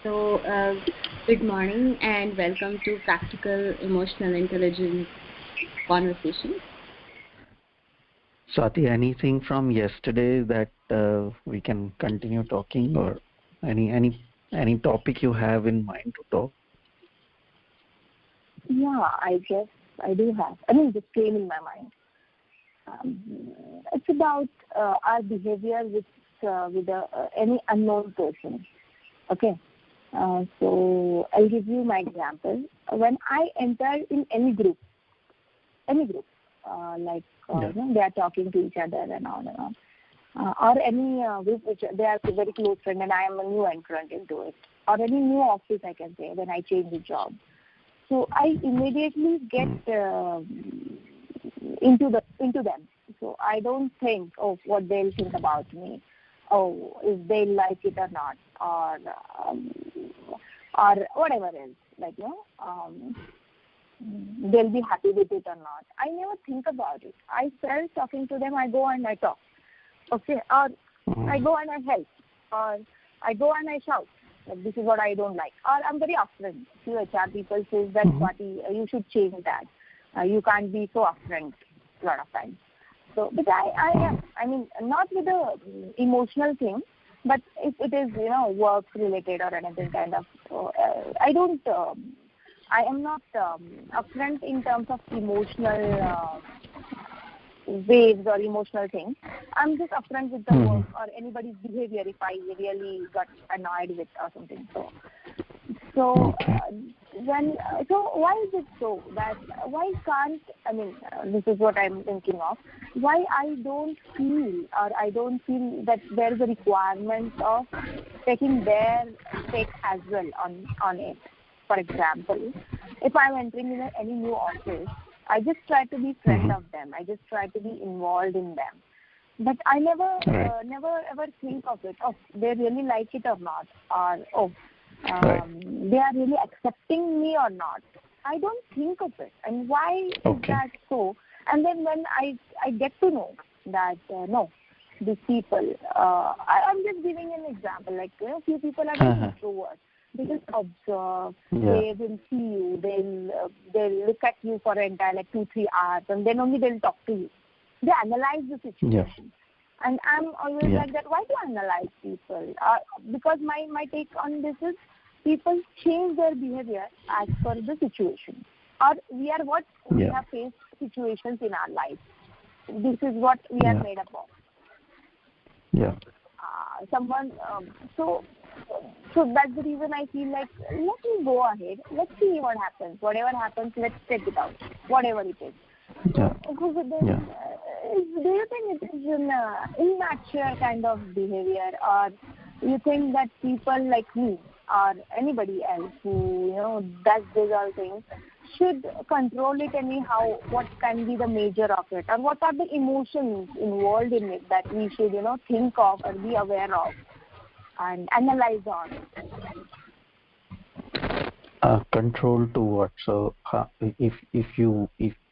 So, good morning and welcome to Practical Emotional Intelligence Conversation. Swati, anything from yesterday that we can continue talking, or any topic you have in mind to talk? Yeah, I guess I do have. This came in my mind. It's about our behavior with any unknown person. Okay. So I'll give you my example. When I enter in any group, they are talking to each other and on and on, or any group which they are very close friend and I am a new entrant into it, or any new office I can say when I change the job. So I immediately get into them. So I don't think of what they'll think about me, if they like it or not, or whatever else, they'll be happy with it or not. I never think about it. I start talking to them, I go and I talk. Okay, or I go and I help, or I go and I shout. Like, this is what I don't like. Or I'm very upfront. Few HR people say that, Swati, you should change that. You can't be so upfront a lot of times. So, but I am. Not with the emotional thing, but if it is, work related or anything kind of, I am not upfront in terms of emotional waves or emotional things. I'm just upfront with the work or anybody's behavior if I really got annoyed with or something. So why is it so that why can't this is what I'm thinking of, why I don't feel that there is a requirement of taking their take as well on it. For example, if I'm entering in any new office, I just try to be friend of them. I just try to be involved in them. But I never ever think of it. Oh, they really like it or not, or they are really accepting me or not. I don't think of it. And why is that so? And then when I get to know that no, these people. I'm just giving an example. Like few people are very introverts. They just observe. They will see you. They'll look at you for an entire 2-3 hours, and then only they'll talk to you. They analyze the situation. And I'm always like that. Why do I analyze people? Because my take on this is people change their behavior as per the situation. Or we have faced situations in our life. This is what we are made up of. Yeah. So that's the reason I feel like, let me go ahead. Let's see what happens. Whatever happens, let's take it out. Whatever it is. Yeah. Do you think it is an immature kind of behavior, or you think that people like me or anybody else who does these all things should control it anyhow? What can be the major of it, or what are the emotions involved in it that we should think of or be aware of and analyze on? Control to what? So if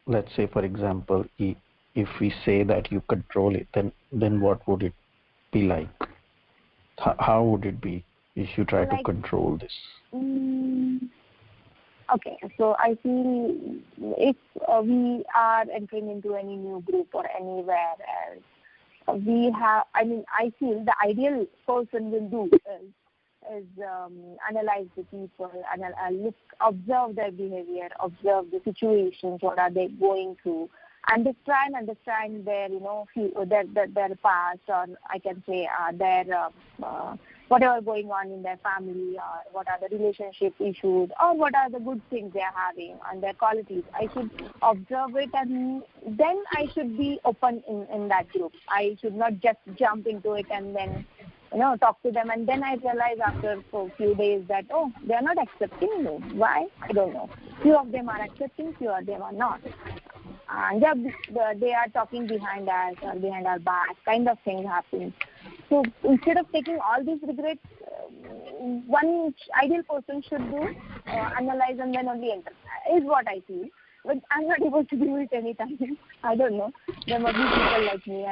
let's say, for example, if we say that you control it, then what would it be like? How would it be if you try to control this? Okay, so I feel if we are entering into any new group or anywhere else, I feel the ideal person will do is analyze the people and observe their behavior, observe the situations, what are they going through, and just try and understand their their past, or I can say their whatever going on in their family, or what are the relationship issues, or what are the good things they are having and their qualities. I should observe it, and then I should be open in that group. I should not just jump into it and then talk to them, and then I realize after a few days that, they are not accepting me. Why? I don't know. Few of them are accepting, few of them are not. And they are talking behind us or behind our back, kind of thing happens. So instead of taking all these regrets, one ideal person should do, analyze and then only enter, is what I feel. But I'm not able to do it anytime. I don't know. There must be people like me.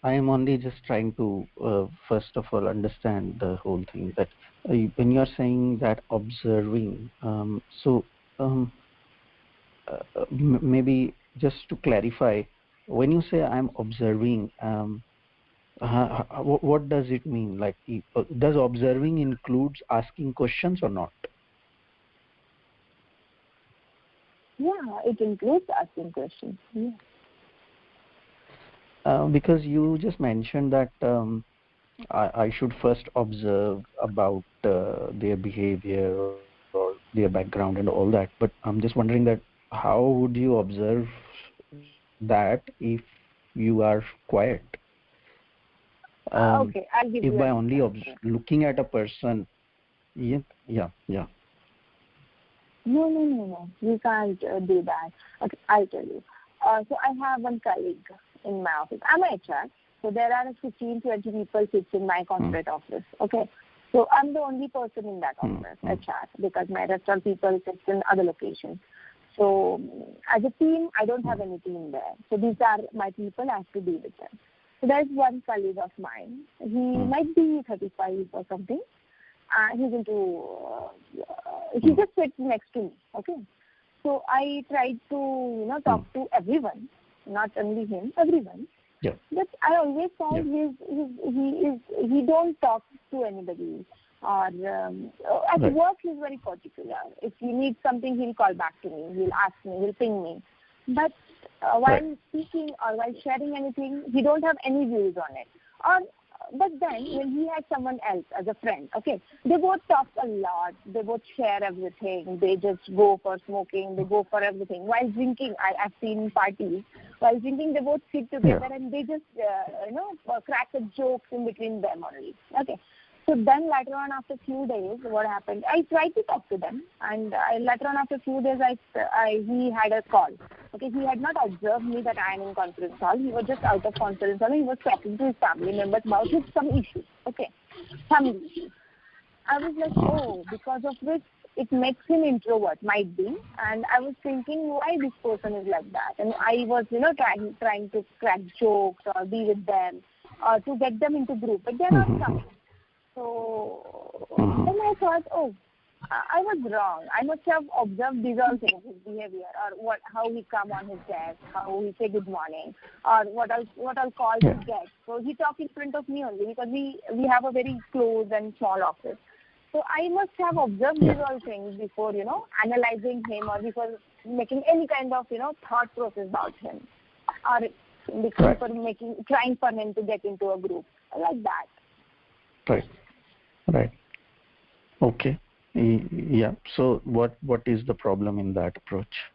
I am only just trying to first of all understand the whole thing. That when you are saying that observing, um, maybe just to clarify, when you say I'm observing, what does it mean? Like, does observing includes asking questions or not? Yeah, it includes asking questions. Yeah. Because you just mentioned that I should first observe about their behavior or their background and all that. But I'm just wondering that how would you observe that if you are quiet? Okay, I'll give If you by an only example. looking at a person, yeah. No. You can't do that. Okay, I'll tell you. So I have one colleague in my office. I'm a HR. So there are 15, 20 people sits in my corporate office. Okay. So I'm the only person in that office, HR, because my rest of people sits in other locations. So as a team, I don't have any team there. So these are my people. I have to deal with them. So there's one colleague of mine. He might be 35 or something. He's into, he just sits next to me, okay? So I tried to, talk to everyone, not only him, everyone. Yeah. But I always found he don't talk to anybody. Or at work, he's very particular. If he needs something, he'll call back to me. He'll ask me. He'll ping me. But while speaking or while sharing anything, he don't have any views on it. But then when he had someone else as a friend, okay, they both talk a lot. They both share everything. They just go for smoking. They go for everything. While drinking, I've seen parties. While drinking, they both sit together and they just, crack the jokes in between them only. Okay. So then later on, after a few days, what happened? I tried to talk to them, and later on, after a few days, he had a call. Okay, he had not observed me that I am in conference hall. He was just out of conference hall. He was talking to his family members about some issues. Okay, family issues. I was like, oh, because of which it makes him introvert, might be. And I was thinking why this person is like that. And I was, trying to crack jokes or be with them or to get them into group, but they're not coming. So then I thought, oh, I was wrong. I must have observed these all things, his behavior, or how he come on his desk, how he say good morning, or what I'll call he get. So he talk in front of me only because we have a very close and small office. So I must have observed these all things before, analyzing him or before making any kind of, thought process about him, or before trying for him to get into a group like that. Right. Okay. Yeah. So what is the problem in that approach?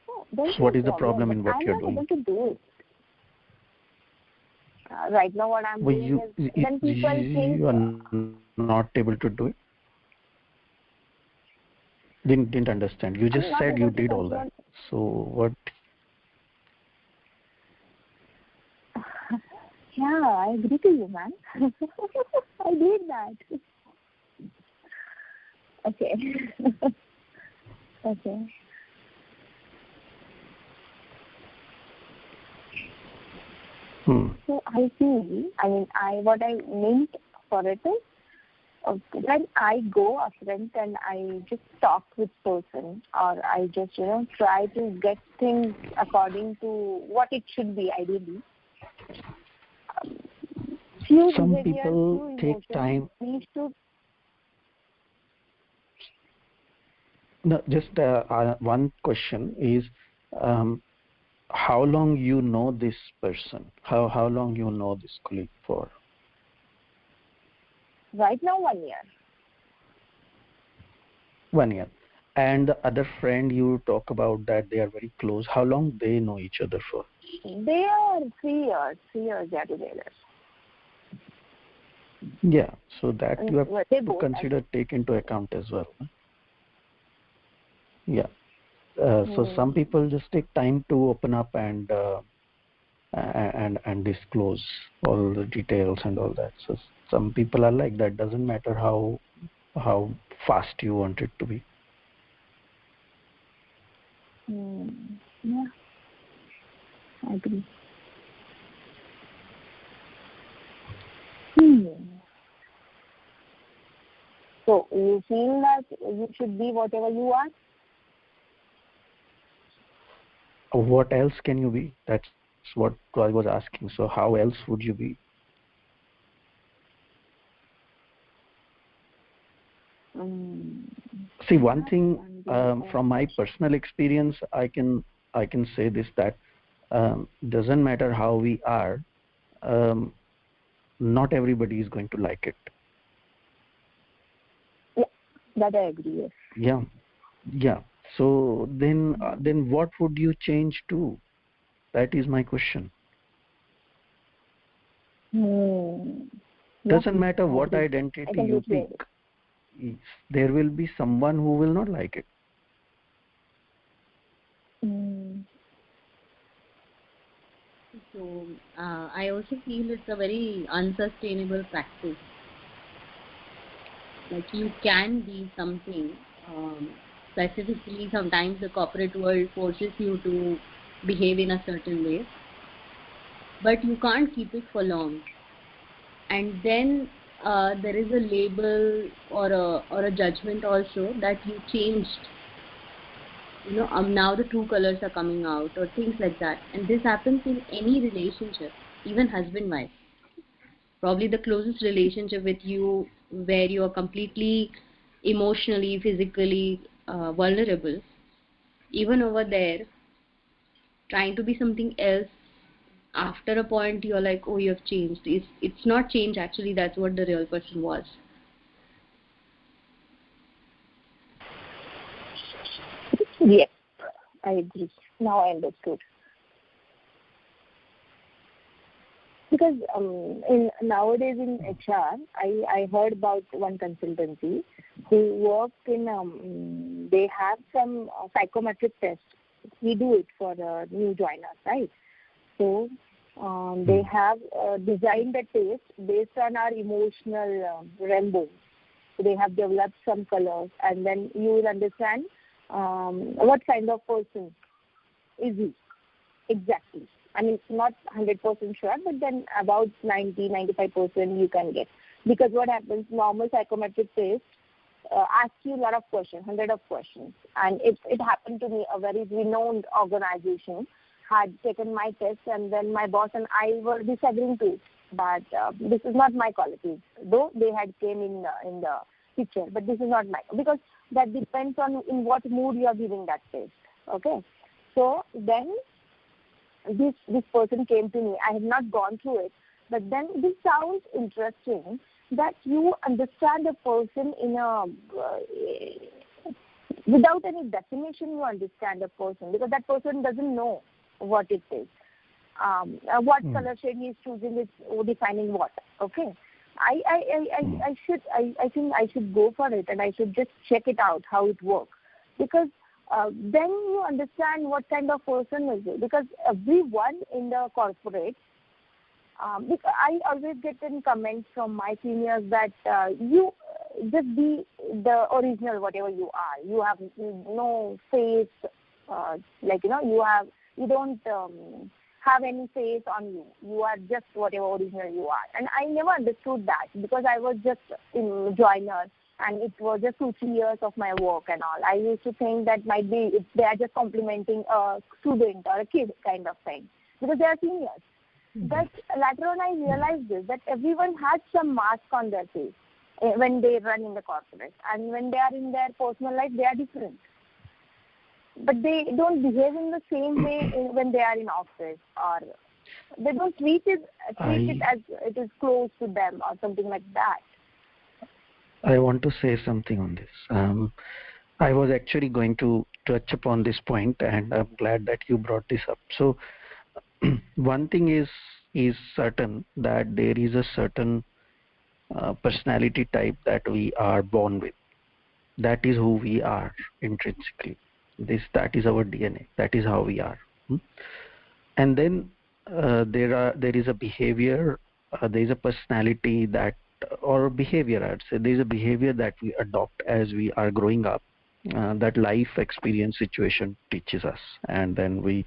So what is the problem in what you're doing? I'm not able to do it. Right now what I'm doing is then people think you are not able to do it. Didn't understand. You just said you did all that. So what? Yeah, I agree to you, man. I did that. Okay. Okay. So I feel, what I meant for it is, when I go upfront and I just talk with person, or I just, try to get things according to what it should be, ideally. Some people take time. No, just one question is, how long you know this person? How long you know this colleague for? Right now, 1 year. 1 year. And the other friend you talk about that they are very close. How long they know each other for? They are 3 years. 3 years they are together. Yeah, so that you have to consider, take into account as well. Yeah. So some people just take time to open up and disclose all the details and all that. So some people are like that. Doesn't matter how fast you want it to be. Yeah. I agree. So you feel that you should be whatever you are? What else can you be? That's what I was asking. So how else would you be? See, one thing from my personal experience, I can say this, that doesn't matter how we are, not everybody is going to like it. Yeah, that I agree. Yes. Yeah. So then what would you change to? That is my question. Doesn't matter what identity you pick. There will be someone who will not like it. So I also feel it's a very unsustainable practice. Like, you can be something, specifically sometimes the corporate world forces you to behave in a certain way, but you can't keep it for long. And then there is a label or a judgment also that you changed. Now the true colors are coming out, or things like that. And this happens in any relationship, even husband-wife. Probably the closest relationship with you, where you are completely emotionally, physically vulnerable. Even over there, trying to be something else, after a point you're like, oh, you have changed. It's not change, actually. That's what the real person was. Yes, I agree. Now I understood. Because nowadays in HR, I heard about one consultancy who work in, they have some psychometric tests. We do it for new joiners, right? So they have designed a test based on our emotional rainbow. So they have developed some colors, and then you will understand what kind of person is he exactly. I mean, not 100% sure, but then about 90-95% you can get. Because what happens, normal psychometric test asks you a lot of questions, 100 of questions. And it happened to me, a very renowned organization had taken my test, and then my boss and I were disagreeing to it. But this is not my qualities, though they had came in the picture, but this is not my, because that depends on in what mood you are giving that test. Okay, so then this person came to me. I have not gone through it, but then this sounds interesting, that you understand a person in a without any definition. You understand a person because that person doesn't know what it is. What color shade he is choosing is defining what. Okay, I think I should go for it, and I should just check it out how it works, because then you understand what kind of person is it. Because everyone in the corporate, because I always get in comments from my seniors that you just be the original whatever you are. You have no face, you don't have any face on you. You are just whatever original you are. And I never understood that, because I was just in joiner, and it was just 2-3 years of my work and all. I used to think that might be they are just complimenting a student or a kid kind of thing, because they are seniors. But later on I realized this, that everyone has some mask on their face when they run in the corporate, and when they are in their personal life they are different. But they don't behave in the same way when they are in office, or they don't treat it as it is close to them or something like that. I want to say something on this. I was actually going to touch upon this point, and I'm glad that you brought this up. So one thing is certain, that there is a certain personality type that we are born with. That is who we are intrinsically. That is our DNA. That is how we are. And then there is a behavior. There is a personality that, or behavior, I'd say. There is a behavior that we adopt as we are growing up, that life experience situation teaches us, and then we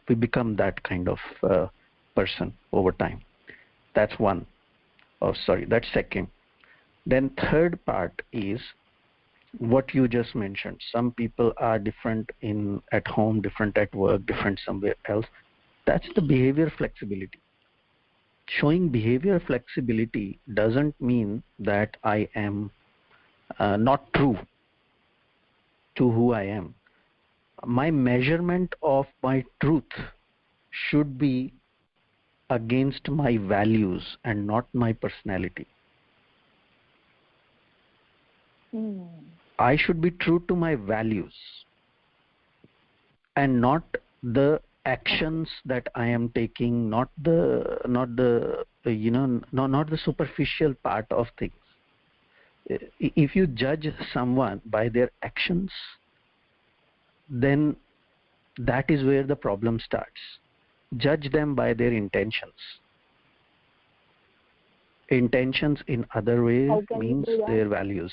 become that kind of person over time. That's one. Oh, sorry, that's second. Then third part is what you just mentioned. Some people are different at home, different at work, different somewhere else. That's the behavior flexibility. Showing behavior flexibility doesn't mean that I am not true to who I am. My measurement of my truth should be against my values and not my personality. I should be true to my values and not the actions that I am taking, not the superficial part of things. If you judge someone by their actions, then that is where the problem starts. Judge them by their intentions. Intentions in other ways means their values.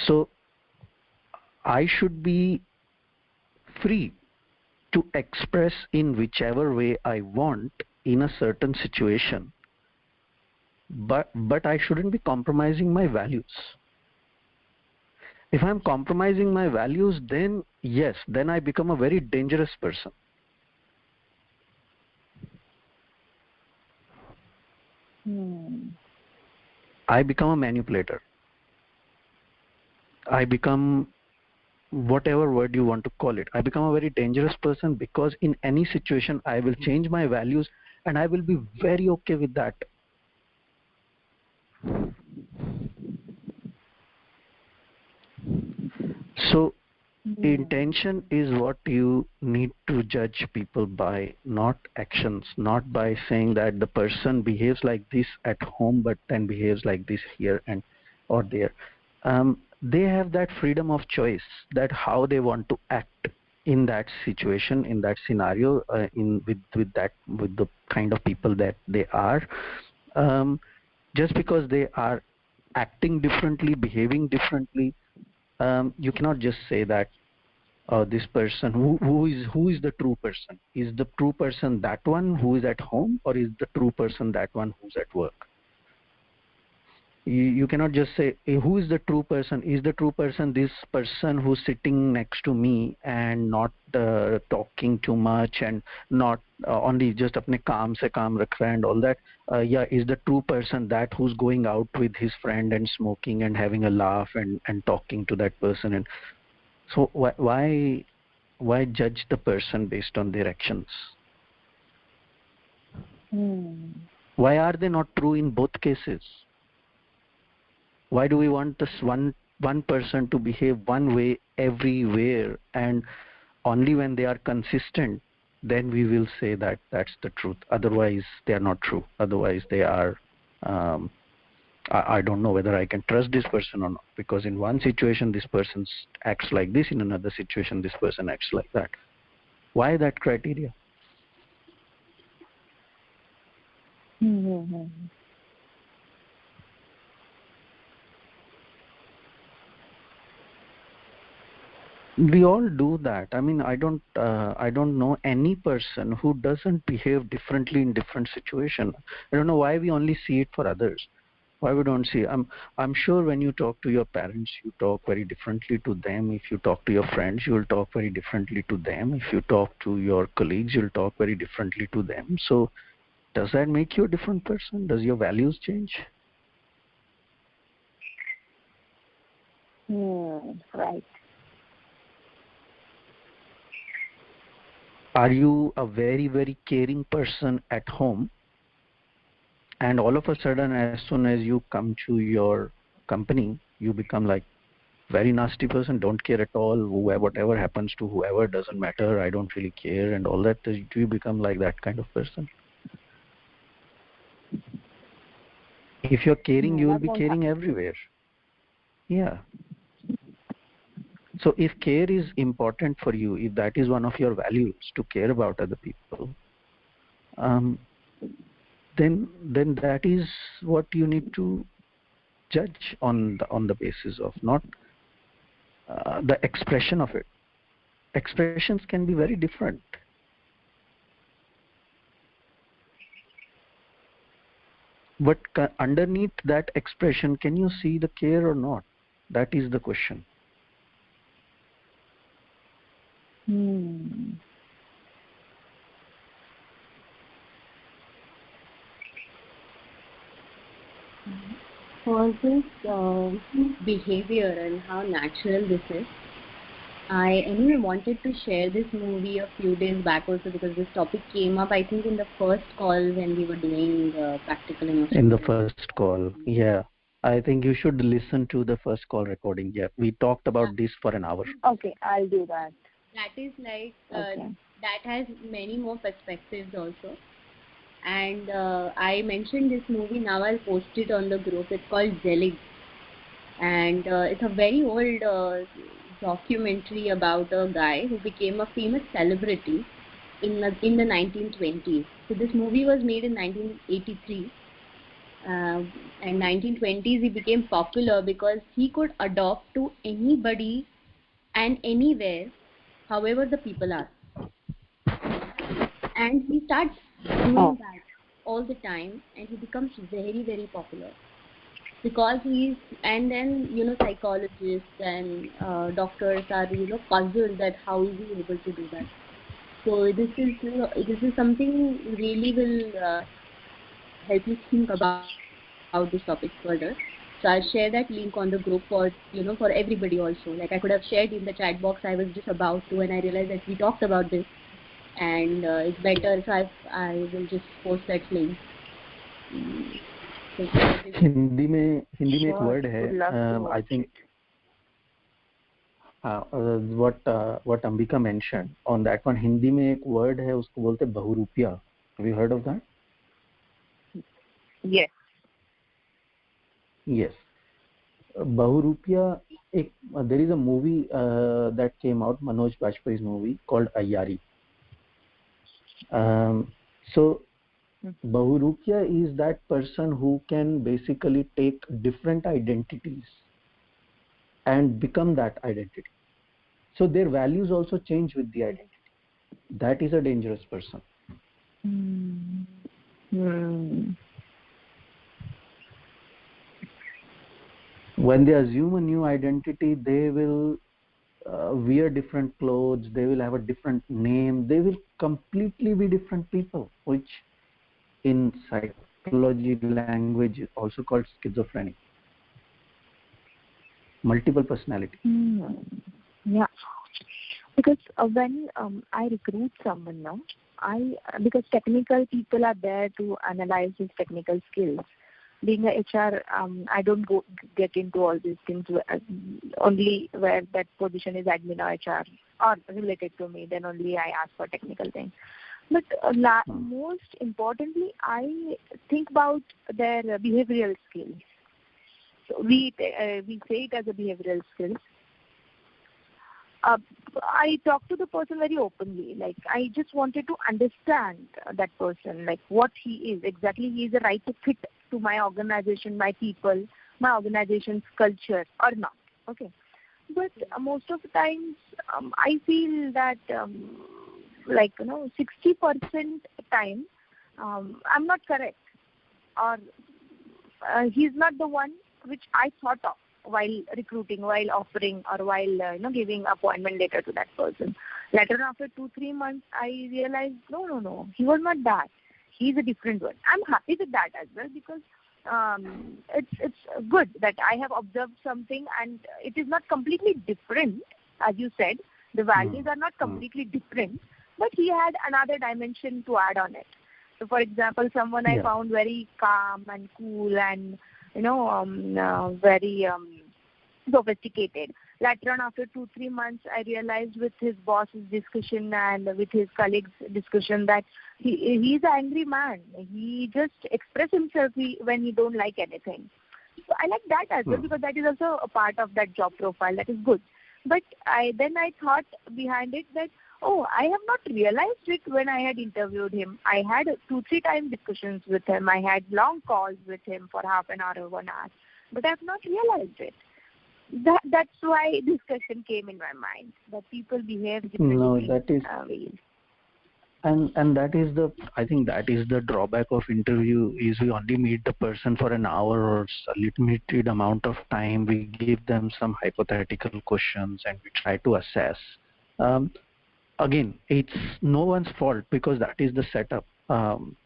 So I should be free to express in whichever way I want in a certain situation, but I shouldn't be compromising my values. If I'm compromising my values, then yes, then I become a very dangerous person. I become a manipulator. I become whatever word you want to call it. I become a very dangerous person because in any situation I will change my values and I will be very okay with that. So intention is what you need to judge people by, not actions, not by saying that the person behaves like this at home but then behaves like this here and or there. They have that freedom of choice, that how they want to act in that situation, in that scenario, with the kind of people that they are. Just because they are acting differently, behaving differently, you cannot just say that this person who is the true person. Is the true person that one who is at home, or is the true person that one who's at work? You cannot just say who is the true person. Is the true person this person who's sitting next to me and not talking too much and not only just apne kaam se kaam rakh raha and all that? Is the true person that who's going out with his friend and smoking and having a laugh and talking to that person? And so why judge the person based on their actions? Why are they not true in both cases? Why do we want this one person to behave one way everywhere, and only when they are consistent, then we will say that that's the truth. Otherwise, they are not true. Otherwise, they are, I don't know whether I can trust this person or not, because in one situation, this person acts like this, in another situation, this person acts like that. Why that criteria? We all do that. I mean, I don't know any person who doesn't behave differently in different situations. I don't know why we only see it for others. Why we don't see? I'm sure when you talk to your parents, you talk very differently to them. If you talk to your friends, you will talk very differently to them. If you talk to your colleagues, you'll talk very differently to them. So, does that make you a different person? Does your values change? Right. Are you a very, very caring person at home, and all of a sudden, as soon as you come to your company, you become like very nasty person, don't care at all, whatever happens to whoever, doesn't matter, I don't really care and all that? Do you become like that kind of person? If you're caring, you will be caring everywhere. Yeah. So if care is important for you, if that is one of your values, to care about other people, then that is what you need to judge on the basis of not the expression of it. Expressions can be very different. But underneath that expression, can you see the care or not? That is the question. For this behavior and how natural this is, I anyway wanted to share this movie a few days back also, because this topic came up, I think, in the first call when we were doing practical emotion. In the first call, yeah. I think you should listen to the first call recording. Yeah, we talked about this for an hour. Okay, I'll do that. That is like, Okay. that has many more perspectives also. And I mentioned this movie, now I'll post it on the group. It's called Zelig. And it's a very old documentary about a guy who became a famous celebrity in the 1920s. So this movie was made in 1983. And 1920s he became popular because he could adopt to anybody and anywhere, however the people are. And he starts doing that all the time, and he becomes very, very popular. Because and then, psychologists and doctors are, puzzled that how is he able to do that. So this is something really will help you think about this topic further. So I'll share that link on the group for everybody also. Like I could have shared in the chat box, I was just about to, and I realized that we talked about this, and it's better, so I will just post that link. Hindi में एक word है, I think what Ambika mentioned on that one. Hindi में एक word है, उसको बोलते हैं बहुरूपिया. Have you heard of that? Yes. Yes. Bahurupya, there is a movie that came out, Manoj Bajpayee's movie called Ayyari. So Bahurupya is that person who can basically take different identities and become that identity. So their values also change with the identity. That is a dangerous person. When they assume a new identity, they will wear different clothes, they will have a different name, they will completely be different people, which in psychology language is also called schizophrenia. Multiple personality. Yeah. Because when I recruit someone now, because technical people are there to analyze his technical skills. Being a HR, I don't get into all these things only where that position is admin or HR or related to me, then only I ask for technical things. But most importantly, I think about their behavioral skills. So we say it as a behavioral skills. I talk to the person very openly. Like I just wanted to understand that person, like what he is exactly. He is the right to fit to my organization, my people, my organization's culture or not. Okay, but most of the times I feel that 60% time I'm not correct, or he's not the one which I thought of while recruiting, while offering, or while giving appointment letter to that person. Later, after 2-3 months, I realized no, he was not that. He's a different one. I'm happy with that as well, because it's good that I have observed something and it is not completely different, as you said. The values are not completely different, but he had another dimension to add on it. So, for example, someone I found very calm and cool and very sophisticated. Later on, after 2-3 months, I realized with his boss's discussion and with his colleagues' discussion that he's an angry man. He just expresses himself when he don't like anything. So I like that as well, because that is also a part of that job profile. That is good. But then I thought behind it that, I have not realized it when I had interviewed him. I had 2-3 times discussions with him. I had long calls with him for half an hour or 1 hour. but I've not realized it. That's why this question came in my mind, that people behave differently. No, that is ways. and that is the, I think that is the drawback of interview, is we only meet the person for an hour or a limited amount of time. We give them some hypothetical questions and we try to assess. Again, it's no one's fault because that is the setup.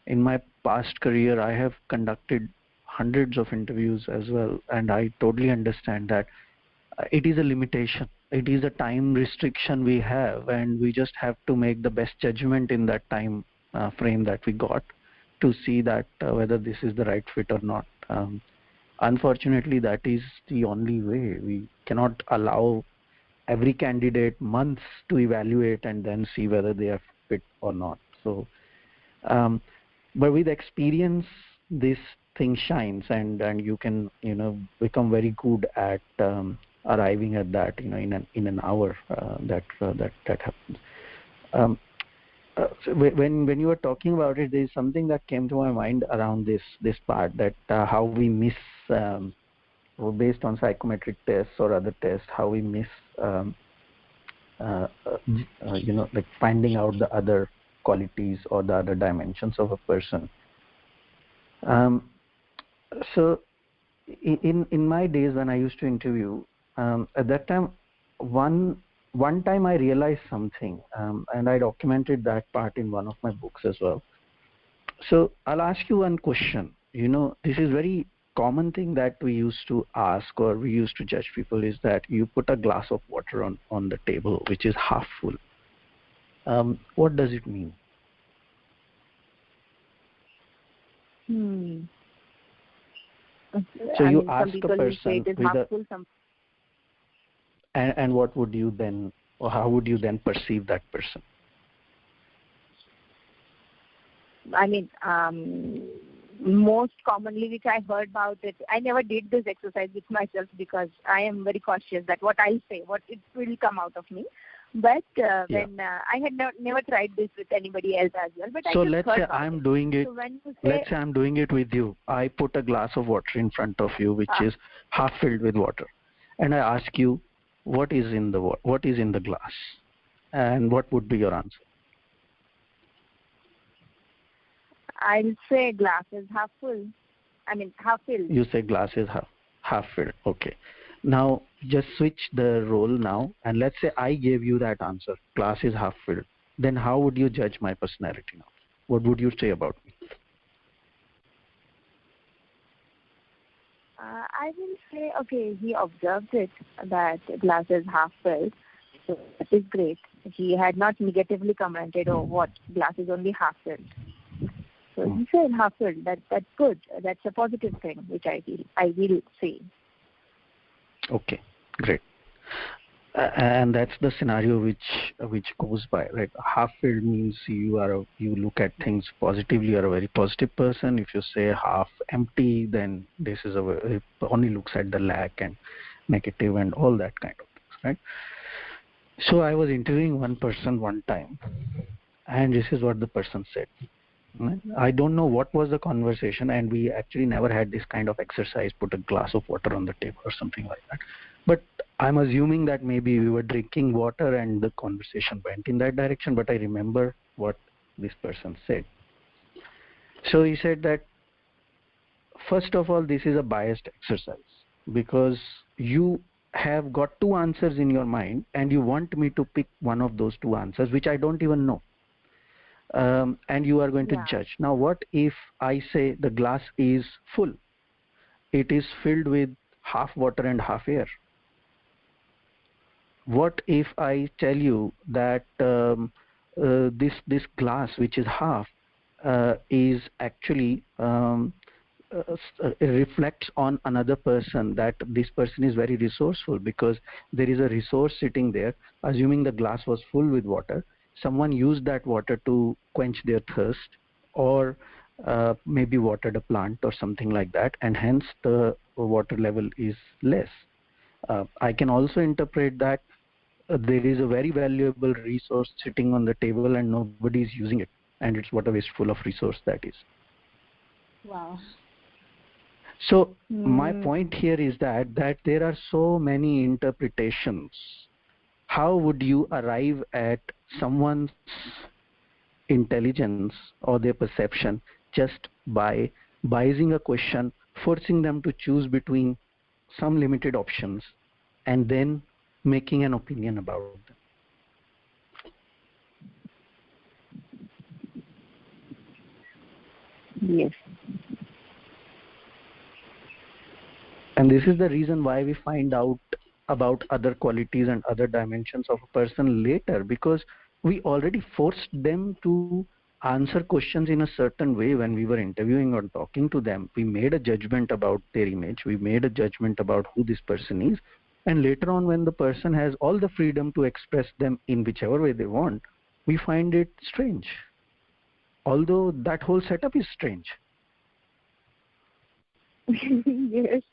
In my past career, I have conducted hundreds of interviews as well, and I totally understand that it is a limitation. It is a time restriction we have, and we just have to make the best judgment in that time frame that we got to see that whether this is the right fit or not. Unfortunately, that is the only way. We cannot allow every candidate months to evaluate and then see whether they are fit or not. So, but with experience, this thing shines, and you can become very good at arriving at that in an hour. That happens. So when you were talking about it, there is something that came to my mind around this part, that how we miss, based on psychometric tests or other tests, how we miss like finding out the other qualities or the other dimensions of a person. So in my days when I used to interview, at that time, one time I realized something, and I documented that part in one of my books as well. So I'll ask you one question. This is very common thing that we used to ask, or we used to judge people, is that you put a glass of water on the table which is half full. What does it mean? So you ask a person with a, and what would you then, or how would you then perceive that person? I mean, most commonly which I heard about it, I never did this exercise with myself because I am very cautious that what I'll say, what it will come out of me. But when I had never tried this with anybody else as well. But so I just let's say I'm doing it. So let's say I'm doing it with you. I put a glass of water in front of you, which is half filled with water, and I ask you, what is in the glass, and what would be your answer? I'll say glass is half full. I mean, half filled. You say glass is half filled. Okay. Now, just switch the role now, and let's say I gave you that answer, glass is half filled. Then how would you judge my personality now? What would you say about me? I will say, okay, he observed it, that glass is half filled. So that is great. He had not negatively commented, oh, what, glass is only half filled. So he said half filled. That's good. That's a positive thing, which I will say. Okay, great. And that's the scenario which goes by, right? Half filled means you look at things positively. You're a very positive person. If you say half empty, then this is it only looks at the lack and negative and all that kind of things, right? So I was interviewing one person one time, and this is what the person said. I don't know what was the conversation, and we actually never had this kind of exercise, put a glass of water on the table or something like that. But I'm assuming that maybe we were drinking water and the conversation went in that direction, but I remember what this person said. So he said that, first of all, this is a biased exercise because you have got two answers in your mind and you want me to pick one of those two answers, which I don't even know. And you are going to judge. Now, what if I say the glass is full? It is filled with half water and half air. What if I tell you that this glass, which is half, is actually reflects on another person, that this person is very resourceful because there is a resource sitting there. Assuming the glass was full with water, someone used that water to quench their thirst, or maybe watered a plant or something like that, and hence the water level is less. I can also interpret that there is a very valuable resource sitting on the table and nobody is using it, and it's what a wasteful of resource that is. Wow. So my point here is that there are so many interpretations. How would you arrive at someone's intelligence or their perception just by biasing a question, forcing them to choose between some limited options, and then making an opinion about them? Yes. And this is the reason why we find out about other qualities and other dimensions of a person later, because we already forced them to answer questions in a certain way when we were interviewing or talking to them. We made a judgment about their image, we made a judgment about who this person is, and later on, when the person has all the freedom to express them in whichever way they want, we find it strange, although that whole setup is strange. Yes.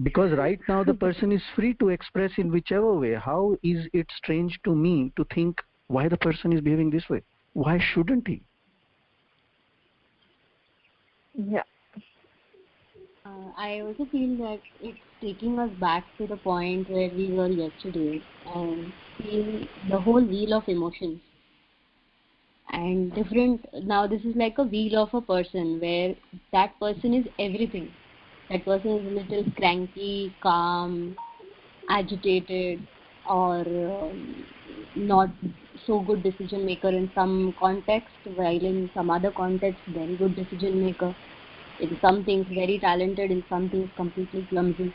Because right now the person is free to express in whichever way. How is it strange to me to think why the person is behaving this way? Why shouldn't he? Yeah. I also feel that it's taking us back to the point where we were yesterday and seeing the whole wheel of emotions and different. Now this is like a wheel of a person where that person is everything. That person is a little cranky, calm, agitated, or not so good decision maker in some context, while in some other context very good decision maker. In some things very talented, in some things completely clumsy,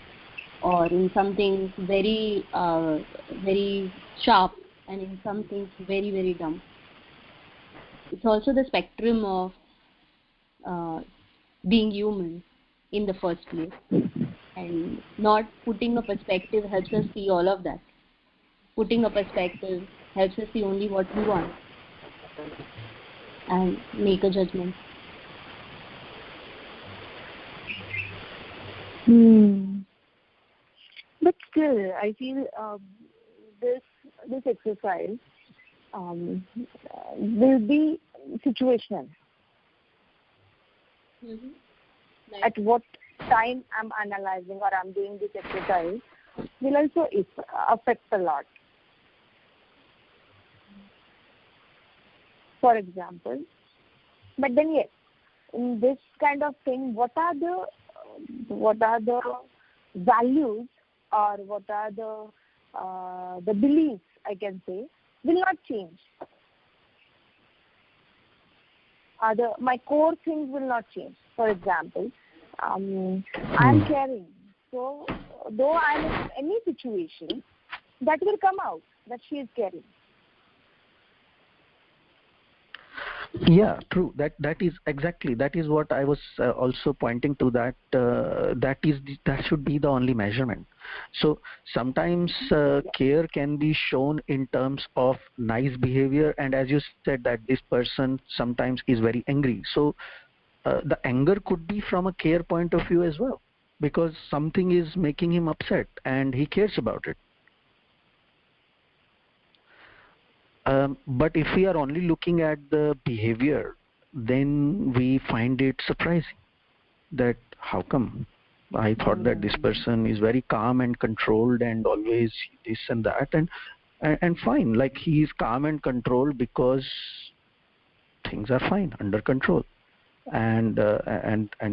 or in some things very sharp, and in some things very dumb. It's also the spectrum of being human in the first place, and not putting a perspective helps us see all of that. Putting a perspective helps us see only what we want and make a judgment. But still, I feel this exercise will be situational. Like, At what time I'm analyzing or I'm doing this exercise will also affect a lot. For example, but then yes, in this kind of thing, what are the values, or what are the beliefs, I can say, will not change. My core things will not change. For example, I'm caring. So though I'm in any situation, that will come out that she is caring. Yeah, true. That is exactly, that is what I was also pointing to, that that should be the only measurement. So sometimes care can be shown in terms of nice behavior, and as you said that this person sometimes is very angry. So the anger could be from a care point of view as well, because something is making him upset and he cares about it. But if we are only looking at the behavior, then we find it surprising that how come I thought that this person is very calm and controlled and always this and that, and fine, like he is calm and controlled because things are fine, under control, and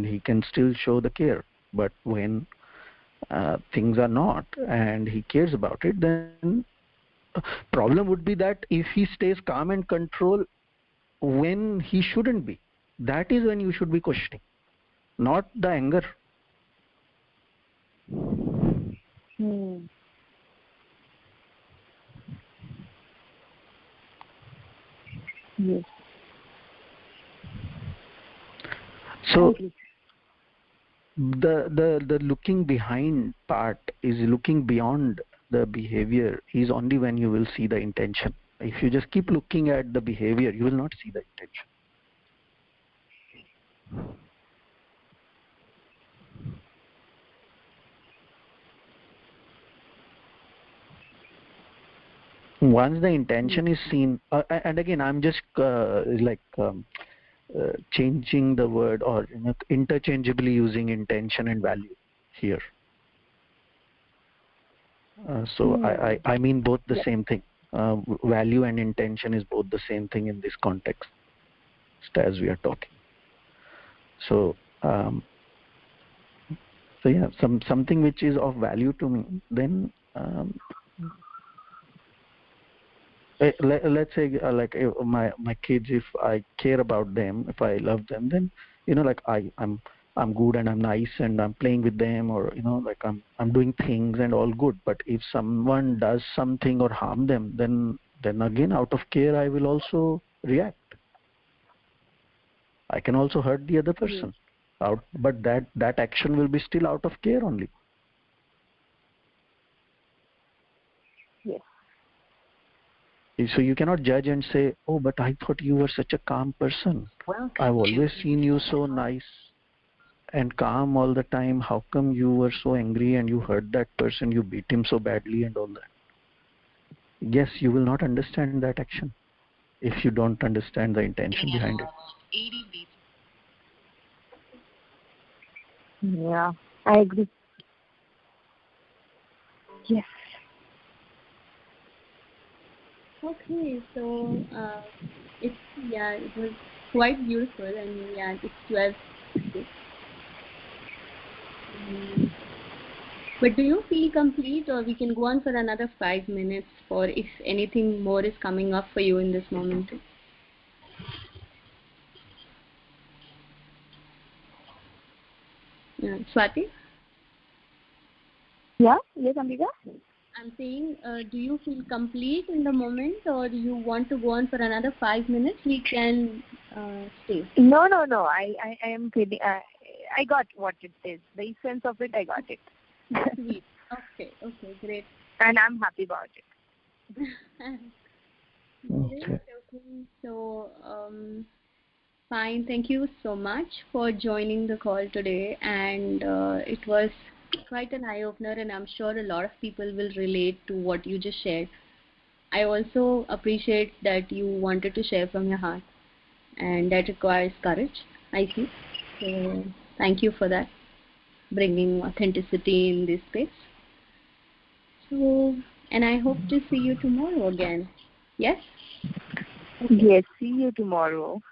he can still show the care. But when things are not and he cares about it, then problem would be that if he stays calm and control when he shouldn't be, that is when you should be questioning, not the anger. Yes. So the looking behind part is looking beyond the behavior is only when you will see the intention. If you just keep looking at the behavior, you will not see the intention. Once the intention is seen, and again I'm just changing the word or interchangeably using intention and value here. I mean both the same thing. Value and intention is both the same thing in this context as we are talking. So yeah, something which is of value to me, then let's say like my kids, if I care about them, if I love them, then like I'm good and I'm nice and I'm playing with them, or like I'm doing things and all good. But if someone does something or harm them, then again out of care I will also react. I can also hurt the other person out, but that action will be still out of care only. Yes. So you cannot judge and say, oh, but I thought you were such a calm person. I've always seen you so nice and calm all the time. How come you were so angry and you hurt that person, you beat him so badly and all that? Yes, you will not understand that action if you don't understand the intention behind it. Yeah, I agree. Yes. Okay, so it was quite beautiful, and it's 12. But do you feel complete, or we can go on for another 5 minutes, or if anything more is coming up for you in this moment? Swati? Yeah, yes, Ambika? I'm saying, do you feel complete in the moment, or do you want to go on for another 5 minutes? We can stay. No. I am feeling. I got what it is. The essence of it, I got it. Sweet. Okay, great. And I'm happy about it. Okay. So, fine. Thank you so much for joining the call today, and it was quite an eye-opener, and I'm sure a lot of people will relate to what you just shared. I also appreciate that you wanted to share from your heart, and that requires courage, I see. So thank you for that, bringing authenticity in this space. So, and I hope to see you tomorrow again. Yes? Okay. Yes, see you tomorrow.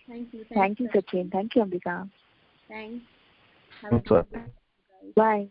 Thank you. Thank you, Sachin. Thank you, Ambika. Thanks. Have a good day. Bye.